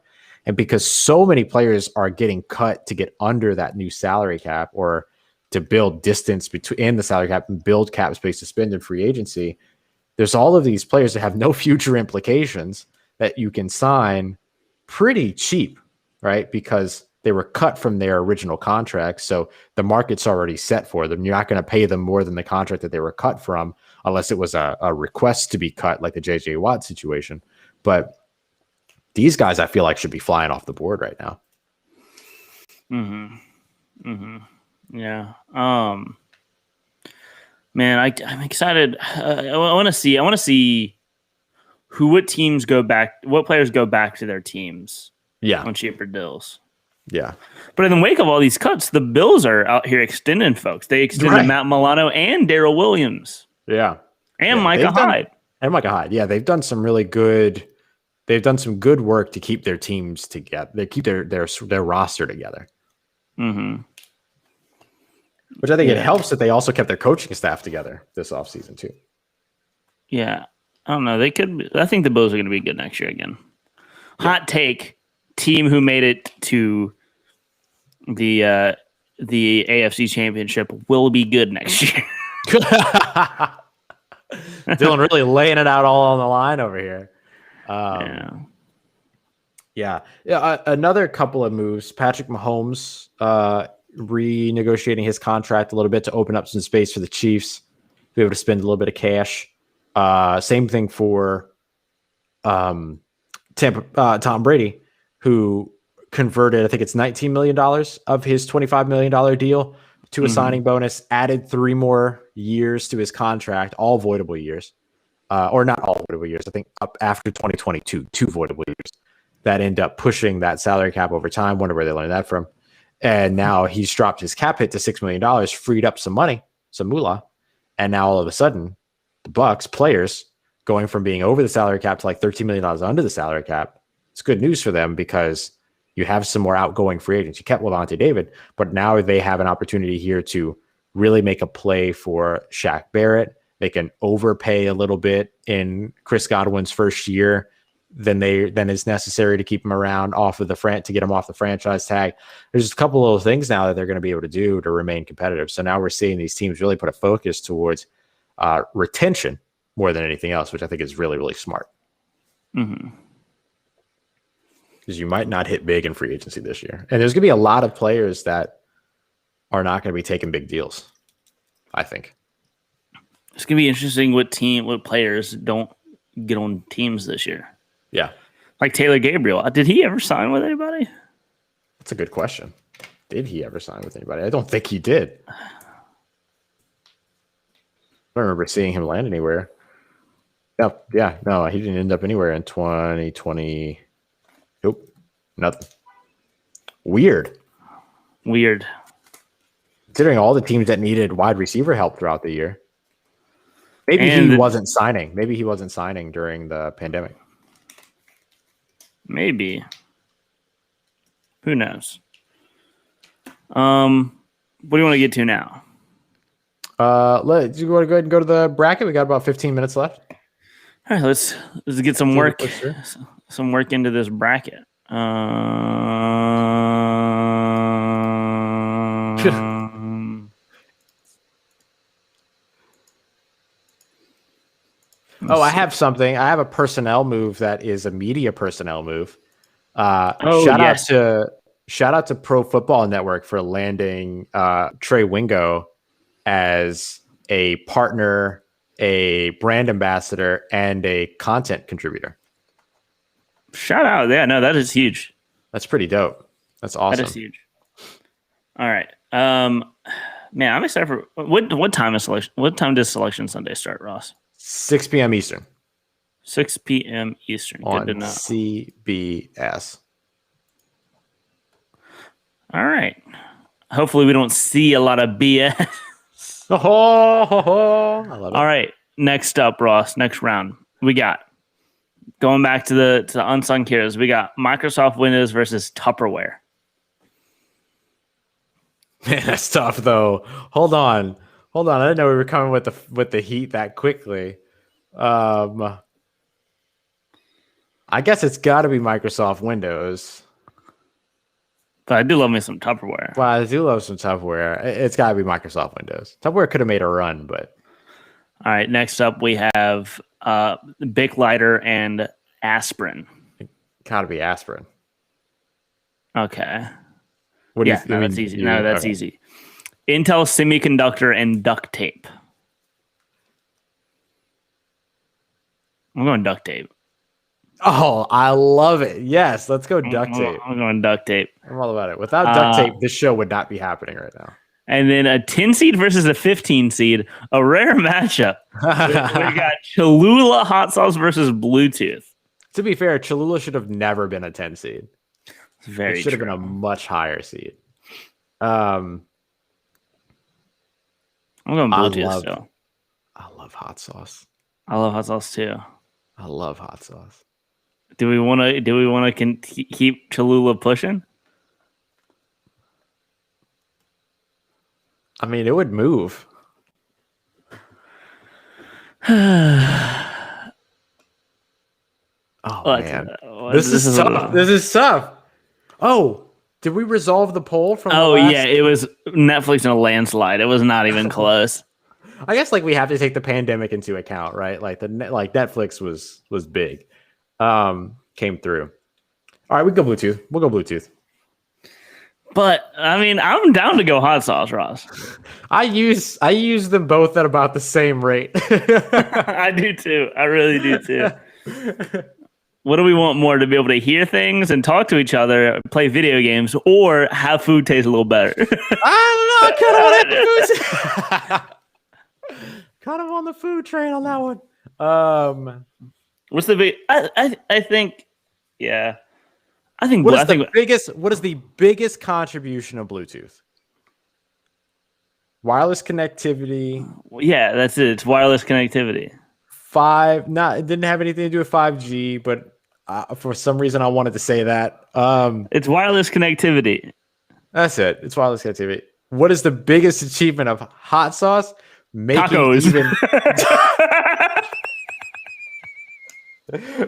And because so many players are getting cut to get under that new salary cap or to build distance between the salary cap and build cap space to spend in free agency, there's all of these players that have no future implications that you can sign pretty cheap, right? Because they were cut from their original contracts. So the market's already set for them. You're not going to pay them more than the contract that they were cut from unless it was a request to be cut, like the JJ Watt situation. But these guys, I feel like, should be flying off the board right now. Yeah. Man, I'm excited. I want to see what teams go back, what players go back to their teams. Yeah. On cheaper deals. Yeah. But in the wake of all these cuts, the Bills are out here extending folks. They extended Matt Milano and Darrell Williams. Yeah. And Micah Hyde. Yeah, they've done some really good. They've done some good work to keep their teams together. They keep their roster together. Mm-hmm. Which I think it helps that they also kept their coaching staff together this offseason too. Yeah. I don't know. I think the Bills are going to be good next year again. Yeah. Hot take. Team who made it to the AFC Championship will be good next year. Dylan really laying it out all on the line over here. Another couple of moves. Patrick Mahomes renegotiating his contract a little bit to open up some space for the Chiefs, be able to spend a little bit of cash. Same thing for Tom Brady, who converted, I think it's $19 million of his $25 million deal to a signing bonus, added 3 more years to his contract, all voidable years. Or not all voidable years, I think up after 2022, 2 voidable years that end up pushing that salary cap over time. Wonder where they learned that from. And now he's dropped his cap hit to $6 million, freed up some money, some moolah. And now all of a sudden, the Bucs players going from being over the salary cap to like $13 million under the salary cap. It's good news for them because you have some more outgoing free agents. You kept Levante David, but now they have an opportunity here to really make a play for Shaq Barrett. They can overpay a little bit in Chris Godwin's first year than is necessary to keep him around to get him off the franchise tag. There's just a couple of little things now that they're going to be able to do to remain competitive. So now we're seeing these teams really put a focus towards retention more than anything else, which I think is really, really smart. Mm-hmm. Because you might not hit big in free agency this year. And there's going to be a lot of players that are not going to be taking big deals, I think. It's going to be interesting what players don't get on teams this year. Yeah. Like Taylor Gabriel. Did he ever sign with anybody? That's a good question. Did he ever sign with anybody? I don't think he did. I don't remember seeing him land anywhere. No, he didn't end up anywhere in 2020. Nope, nothing. Weird. Considering all the teams that needed wide receiver help throughout the year. Maybe he wasn't signing. Maybe he wasn't signing during the pandemic. Maybe. Who knows? What do you want to get to now? Let's go ahead and go to the bracket. We got about 15 minutes left. All right, let's get some work into this bracket. I have something. I have a personnel move that is a media personnel move. Shout out to Pro Football Network for landing Trey Wingo as a partner, a brand ambassador, and a content contributor. Shout out. Yeah, no, that is huge. That's pretty dope. That's awesome. That is huge. All right. Man, I'm excited for what time is selection? What time does Selection Sunday start, Ross? 6 p.m. Eastern. 6 p.m. Eastern. On Good to know. CBS. All right. Hopefully we don't see a lot of BS. I love it. All right. Next up, Ross. Next round. We got going back to the unsung heroes. We got Microsoft Windows versus Tupperware. Man, that's tough though. Hold on. I didn't know we were coming with the heat that quickly. I guess it's got to be Microsoft Windows. But I do love me some Tupperware. Well, I do love some Tupperware. It's got to be Microsoft Windows. Tupperware could have made a run, but. All right. Next up, we have Bic Lighter and Aspirin. Got to be Aspirin. Okay. What do you think? That's easy. No, that's easy. Intel Semiconductor and Duct Tape. I'm going Duct Tape. Oh, I love it. Yes, let's go Duct Tape. I'm going Duct Tape. I'm all about it. Without Duct Tape, this show would not be happening right now. And then a 10 seed versus a 15 seed, a rare matchup. We got Cholula hot sauce versus Bluetooth. To be fair, Cholula should have never been a 10 seed. It should have been a much higher seed. I'm going Bluetooth still. I love hot sauce. I love hot sauce too. I love hot sauce. Do we want to keep Cholula pushing? I mean, it would move. Man, this is tough. This is tough. Oh, did we resolve the poll from? It was Netflix in a landslide. It was not even close. I guess we have to take the pandemic into account, right? Netflix was big, came through. All right, we go Bluetooth. We'll go Bluetooth. But I mean, I'm down to go hot sauce, Ross. I use them both at about the same rate. I do too. I really do too. What do we want more, to be able to hear things and talk to each other, play video games, or have food taste a little better? I don't know. Kind of on the food train on that one. What's the big? I think, yeah. What is the biggest contribution of Bluetooth? Wireless connectivity. Yeah, that's it. It's wireless connectivity. It didn't have anything to do with 5G, but for some reason I wanted to say that. It's wireless connectivity. That's it. It's wireless connectivity. What is the biggest achievement of hot sauce? Making tacos.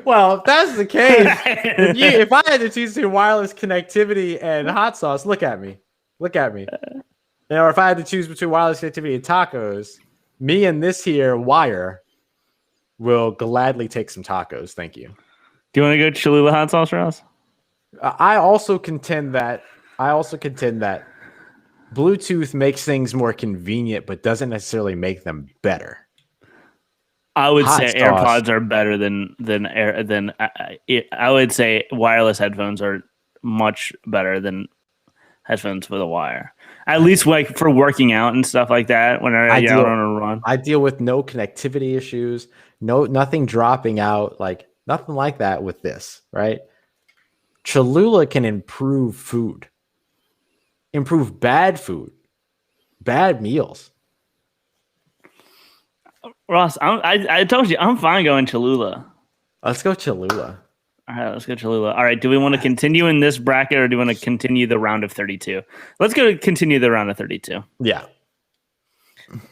Well, if that's the case, if I had to choose between wireless connectivity and hot sauce, look at me. Or if I had to choose between wireless connectivity and tacos, me and this here wire will gladly take some tacos. Thank you. Do you want to go Cholula hot sauce, Ross? I also contend that Bluetooth makes things more convenient, but doesn't necessarily make them better. I would say AirPods are better than I would say wireless headphones are much better than headphones with a wire. At least for working out and stuff like that. Whenever I get out on a run, I deal with no connectivity issues, nothing dropping out, like nothing like that with this, right? Cholula can improve food, improve bad food, bad meals. Ross, I told you I'm fine going Cholula. Let's go Cholula. All right, let's go Cholula. All right, do we want to continue in this bracket or do we want to continue the round of 32? Let's go continue the round of 32. Yeah.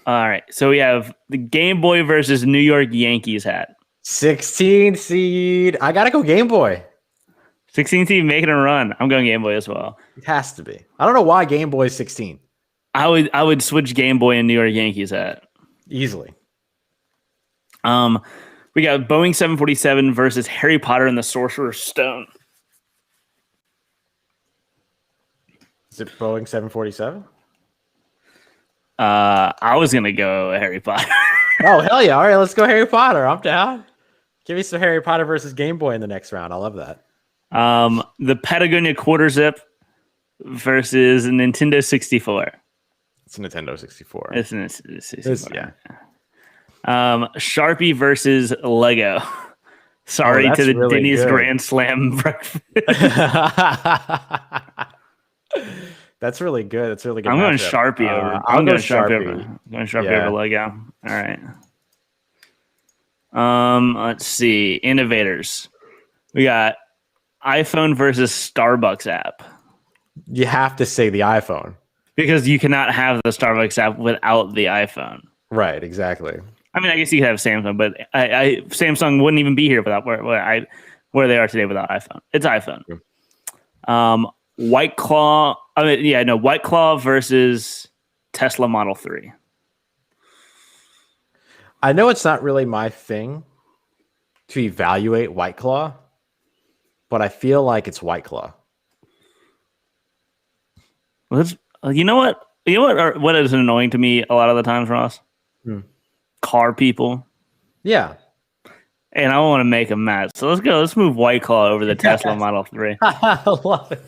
All right, so we have the Game Boy versus New York Yankees hat. 16 seed. I gotta go Game Boy. 16 team making a run. I'm going Game Boy as well. It has to be. I don't know why Game Boy is 16. I would switch Game Boy and New York Yankees hat. Easily. We got Boeing 747 versus Harry Potter and the Sorcerer's Stone. Is it Boeing 747? I was gonna go Harry Potter. Oh, hell yeah. All right, let's go Harry Potter. I'm down. Give me some Harry Potter versus Game Boy in the next round. I love that. The Patagonia Quarter Zip versus Nintendo 64. It's a Nintendo 64. It's 64. Yeah. Sharpie versus Lego. Sorry that's to the really Denny's good. Grand Slam breakfast. That's really good. That's really good. I'm going matchup. Sharpie over. I'll I'm go going Sharpie Sharpie. over. I'm going Sharpie Yeah. over Lego. All right. Let's see. Innovators. We got iPhone versus Starbucks app You have to say the iPhone. because you cannot have the Starbucks app without the iPhone. Right, exactly. I mean, I guess you could have Samsung, but Samsung wouldn't even be here without where they are today without iPhone. It's iPhone. White Claw. White Claw versus Tesla Model 3. I know it's not really my thing to evaluate White Claw, but I feel like it's White Claw. Let's. You know what? What is annoying to me a lot of the times, Ross? Car people. Yeah. And I want to make them mad. So let's go. Let's move White Claw over the Tesla Model 3. I love it.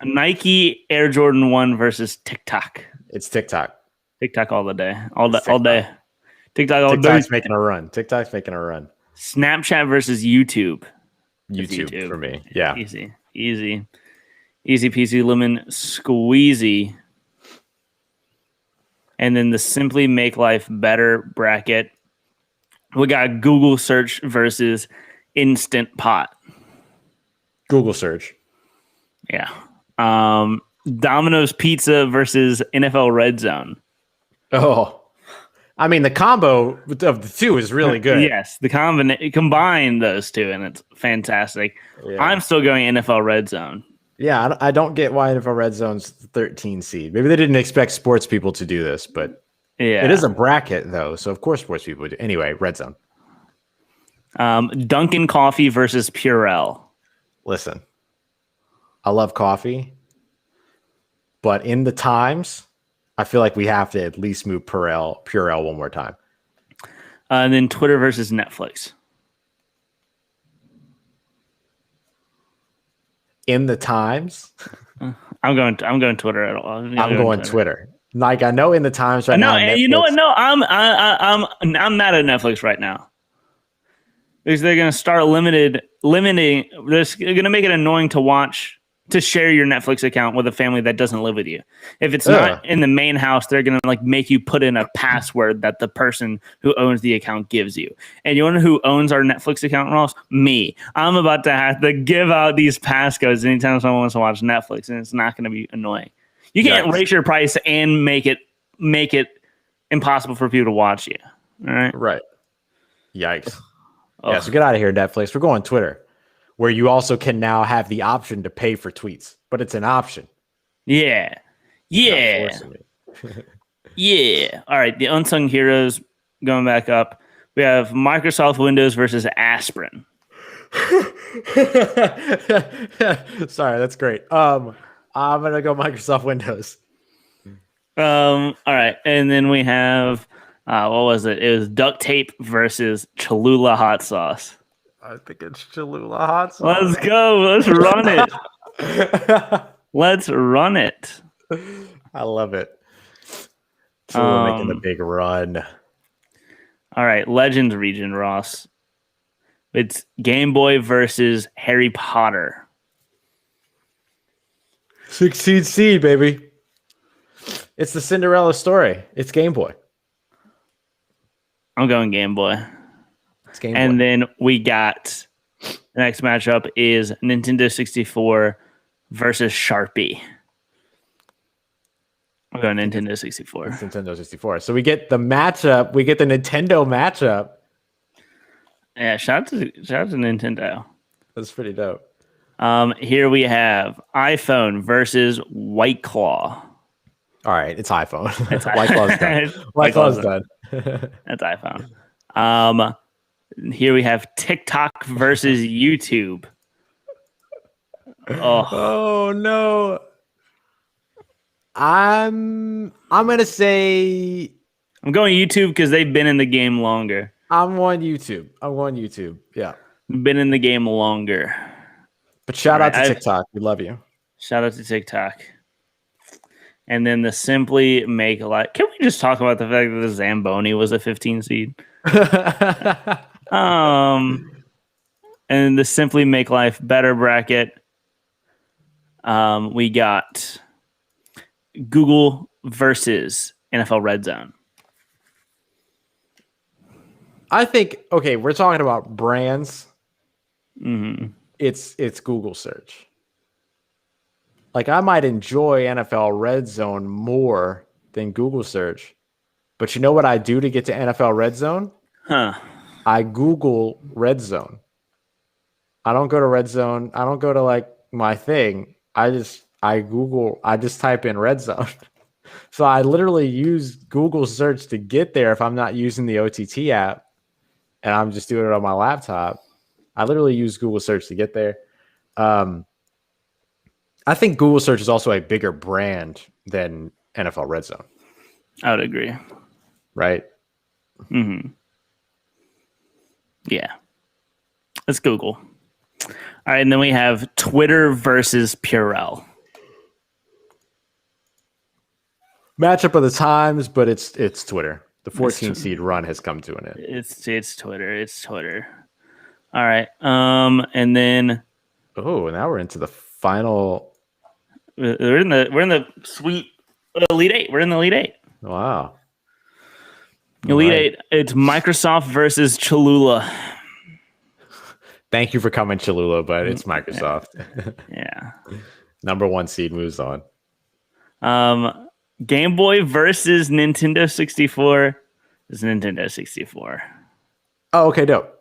Nike Air Jordan 1 versus TikTok. It's TikTok. TikTok all the day. All day. TikTok all day. TikTok's making a run. Snapchat versus YouTube. YouTube for me. Yeah. Easy peasy lemon squeezy. And then the Simply Make Life Better bracket. We got Google search versus Instant Pot. Google search. Yeah. Domino's Pizza versus NFL Red Zone. Oh, I mean, the combo of the two is really good. Yes, combine those two, and it's fantastic. Yeah. I'm still going NFL Red Zone. Yeah, I don't get why NFL Red Zone's 13 seed. Maybe they didn't expect sports people to do this, but Yeah, it is a bracket, though. So, of course, sports people would do. Anyway, Red Zone. Dunkin' Coffee versus Purell. Listen, I love coffee, but in the times, I feel like we have to at least move Purell one more time. And then Twitter versus Netflix. In the times, I'm going Twitter at all. I'm going Twitter. Like, I know in the times right now. No, you know what? Netflix- No, I'm mad at Netflix right now because they're going to start limiting. They're going to make it annoying to share your Netflix account with a family that doesn't live with you. If it's not in the main house, they're going to make you put in a password that the person who owns the account gives you. And you know who owns our Netflix account, Ross? Me. I'm about to have to give out these passcodes anytime someone wants to watch Netflix, and it's not going to be annoying. You can't raise your price and make it impossible for people to watch you. All right. Right. Yikes. Yeah, so get out of here, Netflix. We're going Twitter, where you also can now have the option to pay for tweets, but it's an option. Yeah. Yeah. Not forcing it. Yeah. All right. The unsung heroes going back up. We have Microsoft Windows versus Aspirin. Sorry, that's great. I'm gonna go Microsoft Windows. All right. And then we have what was it? It was duct tape versus Cholula hot sauce. I think it's Cholula hot sauce. Let's go. Let's run it. Let's run it. I love it. Cholula making the big run. All right, Legends region, Ross. It's Game Boy versus Harry Potter. 16 seed, baby. It's the Cinderella story. It's Game Boy. I'm going Game Boy. It's Game And Boy. then we got the next matchup is Nintendo 64 versus Sharpie. I'm going Nintendo 64. It's Nintendo 64. So we get the matchup. We get the Nintendo matchup. Yeah, shout out to Nintendo. That's pretty dope. Here we have iPhone versus White Claw. All right, it's iPhone. It's White Claw's done. White Claw's done. That's iPhone. Here we have TikTok versus YouTube. Oh, Oh no. I'm gonna say I'm going YouTube because they've been in the game longer. I'm on YouTube. I'm on YouTube. Yeah. Been in the game longer. But shout out to Alright, TikTok. We love you. Shout out to TikTok. And then the Simply Make Life. Can we just talk about the fact that the Zamboni was a 15 seed? And the Simply Make Life Better bracket. We got Google versus NFL Red Zone. I think okay, we're talking about brands. Mm-hmm. It's Google search. Like I might enjoy NFL Red Zone more than Google search. But you know what I do to get to NFL Red Zone? Huh. I Google Red Zone. I don't go to Red Zone. I don't go to like my thing. I just type in Red Zone. So I literally use Google search to get there if I'm not using the OTT app and I'm just doing it on my laptop. I literally use Google search to get there. I think Google search is also a bigger brand than NFL Red Zone, I would agree. right? Mm-hmm. Yeah. Let's Google. All right, and then we have Twitter versus Purell. Matchup of the times, but it's Twitter. The 14 seed run has come to an end. It's Twitter. It's Twitter. All right. And then Oh, now we're into the final. we're in the sweet Elite Eight. We're in the Elite Eight. Wow. Elite Right. Eight. It's Microsoft versus Cholula. Thank you for coming, Cholula, but it's Microsoft. Yeah. Number 1 seed moves on. Game Boy versus Nintendo 64 is Nintendo 64. Oh, okay, dope.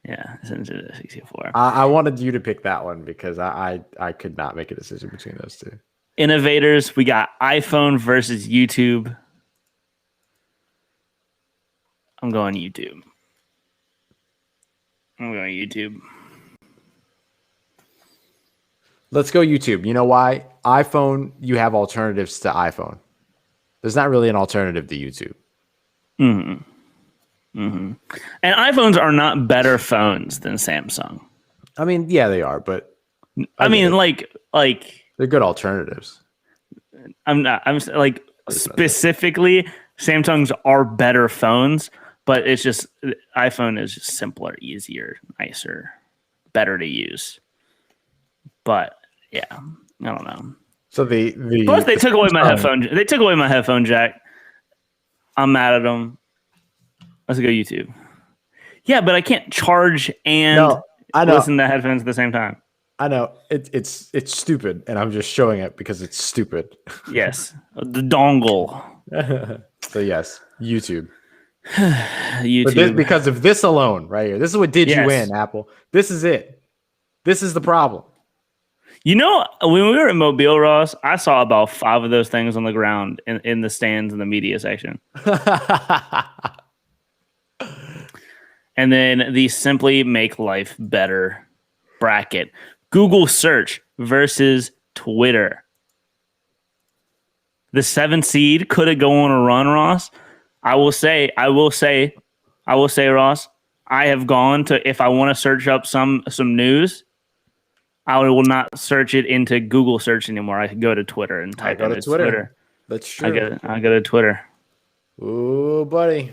Yeah, it's Nintendo 64. I wanted you to pick that one because I could not make a decision between those two. Innovators, we got iPhone versus YouTube. I'm going YouTube. Let's go YouTube. You know why? iPhone, you have alternatives to iPhone. There's not really an alternative to YouTube. And iPhones are not better phones than Samsung. I mean, yeah, they are, but I mean, get it. like They're good alternatives. I'm like specifically Samsungs are better phones, but it's just iPhone is just simpler, easier, nicer, better to use. But yeah, I don't know. So the Plus, they took away my headphone. They took away my headphone jack. I'm mad at them. Let's go YouTube. Yeah, but I can't charge and No, I know. listen to headphones at the same time. I know it's stupid, and I'm just showing it because it's stupid. Yes, the dongle. So yes, YouTube. YouTube. But because of this alone, right here, this is what did you Yes. in, Apple. This is it. This is the problem. You know, when we were in Mobile, Ross, I saw about 5 of those things on the ground in the stands in the media section. And then the Simply Make Life Better bracket. Google search versus Twitter. The 7 seed could have gone on a run, Ross. I will say, Ross, I have gone to, if I want to search up some news, I will not search it into Google search anymore. I could go to Twitter and type go in to Twitter. That's true. I go to Twitter. Ooh, buddy.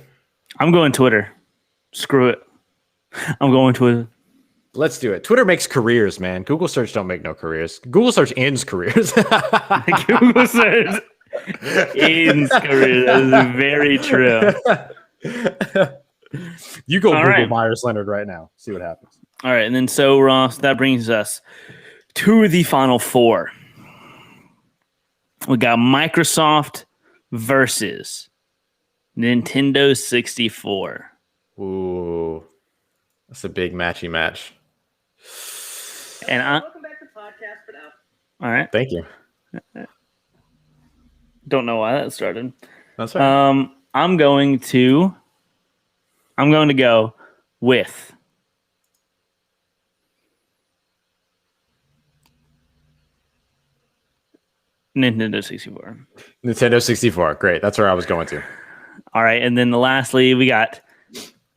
I'm going Twitter. Screw it. I'm going to Let's do it. Twitter makes careers, man. Google search don't make no careers. Google search ends careers. Google search ends career. That is very true. You go All Google right. Myers Leonard right now. See what happens. All right, and then so Ross, that brings us to the final four. We got Microsoft versus Nintendo 64. Ooh, that's a big matchy match. And I Welcome back to podcast for now. all right, Thank you. don't know why that started. That's right. I'm going to go with Nintendo 64. Nintendo 64. Great. That's where I was going to. All right, and then lastly, we got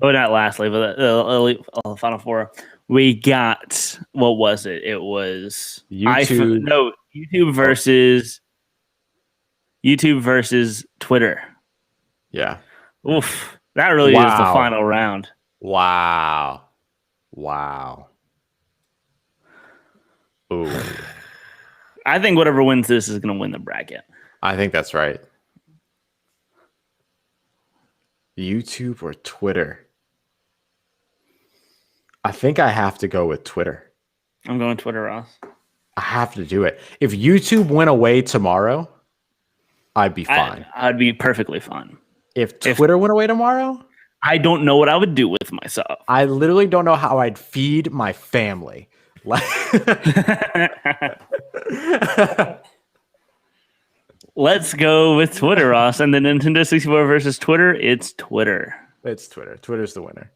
not lastly, but the final four. We got what was it? It was YouTube. YouTube versus Twitter. Yeah. Oof, that really is the Wow. final round. Wow. Ooh. I think whatever wins this is going to win the bracket. I think that's right. YouTube or Twitter? I think I have to go with Twitter. I'm going Twitter, Ross. I have to do it. If YouTube went away tomorrow, I'd be fine. I'd be perfectly fine. If Twitter went away tomorrow, I don't know what I would do with myself. I literally don't know how I'd feed my family. Let's go with Twitter, Ross. And the Nintendo 64 versus Twitter, it's Twitter. It's Twitter. Twitter's the winner.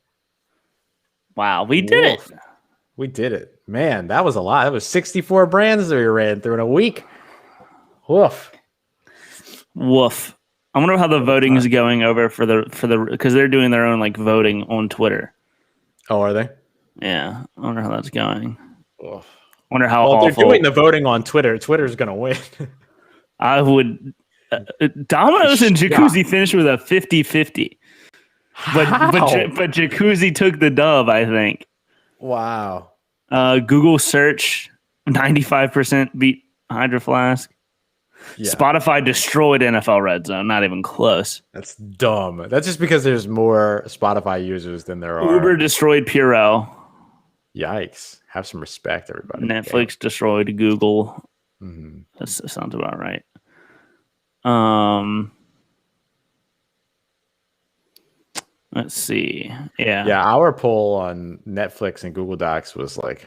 Wow, we did Woof. it. We did it. Man, that was a lot. That was 64 brands that we ran through in a week. Woof. Woof. I wonder how the voting is going over for the because they're doing their own like voting on Twitter. Oh, are they? Yeah, I wonder how that's going. Woof. Wonder how Well, awful. they're doing the voting on Twitter. Twitter's going to win. I would. Domino's and Jacuzzi finished with a 50-50. But Jacuzzi took the dub, I think. Wow. Google search 95% beat Hydro Flask. Yeah, Spotify destroyed NFL Red Zone. Not even close. that's dumb. That's just because there's more Spotify users than there are. Uber destroyed Purell. Yikes. Have some respect, everybody. Netflix destroyed Google. Mhm. That sounds about right. Let's see. Yeah. Yeah, our poll on Netflix and Google Docs was like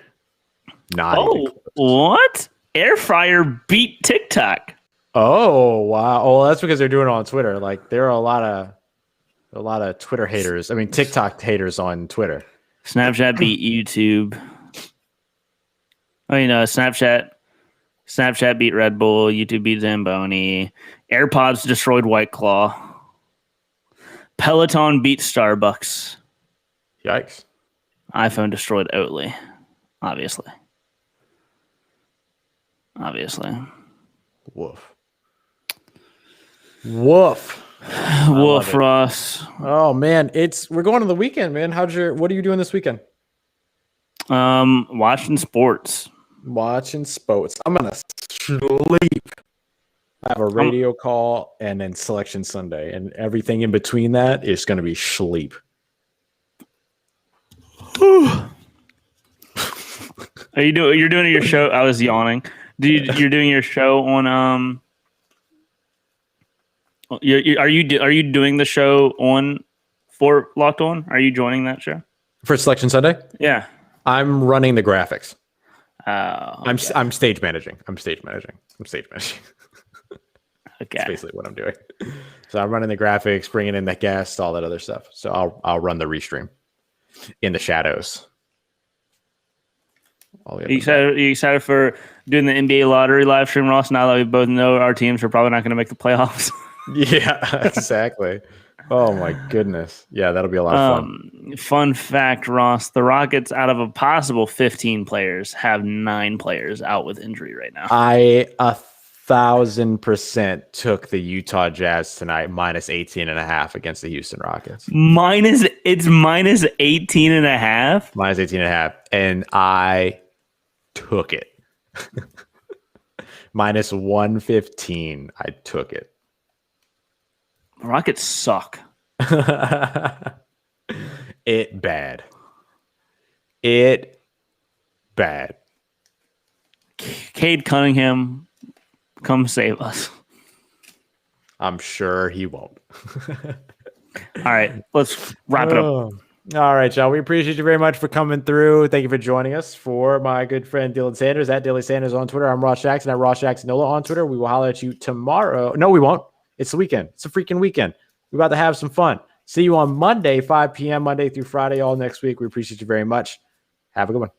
not even close. What? Air fryer beat TikTok. Oh, wow. Oh, that's because they're doing it on Twitter. Like there are a lot of Twitter haters. I mean TikTok haters on Twitter. Snapchat beat YouTube. Oh, Snapchat beat Red Bull. YouTube beat Zamboni. AirPods destroyed White Claw. Peloton beat Starbucks. Yikes. iPhone destroyed Oatly. Obviously. Woof. Woof. Woof, Ross. Oh man, we're going to the weekend, man. What are you doing this weekend? Watching sports. Watching sports. I'm gonna sleep. I have a radio call and then selection Sunday, and everything in between that is gonna be sleep. You're doing your show. I was yawning. You're doing your show on are you doing the show on for Locked On? Are you joining that show? For selection Sunday, Yeah. I'm running the graphics. Okay. I'm stage managing. I'm stage managing. Okay. That's basically what I'm doing. So I'm running the graphics, bringing in the guests, all that other stuff. So I'll run the restream in the shadows. Are you excited for doing the NBA lottery live stream, Ross? Now that we both know our teams are probably not going to make the playoffs. Yeah, exactly. Oh my goodness. Yeah, that'll be a lot of fun. Fun fact, Ross, the Rockets, out of a possible 15 players, have 9 players out with injury right now. I 1000% took the Utah Jazz tonight minus 18.5 against the Houston Rockets. It's minus 18.5. Minus 18.5. And I took it. Minus 115. I took it. Rockets suck. It bad. It bad. Cade Cunningham, come save us. I'm sure he won't. All right, let's wrap it up. Oh. All right, y'all. We appreciate you very much for coming through. Thank you for joining us. For my good friend Dylan Sanders at Daily Sanders on Twitter, I'm Ross Jackson at Ross Jacksonola on Twitter. We will holler at you tomorrow. No, we won't. It's the weekend. It's a freaking weekend. We're about to have some fun. See you on Monday, 5 p.m. Monday through Friday, all next week. We appreciate you very much. Have a good one.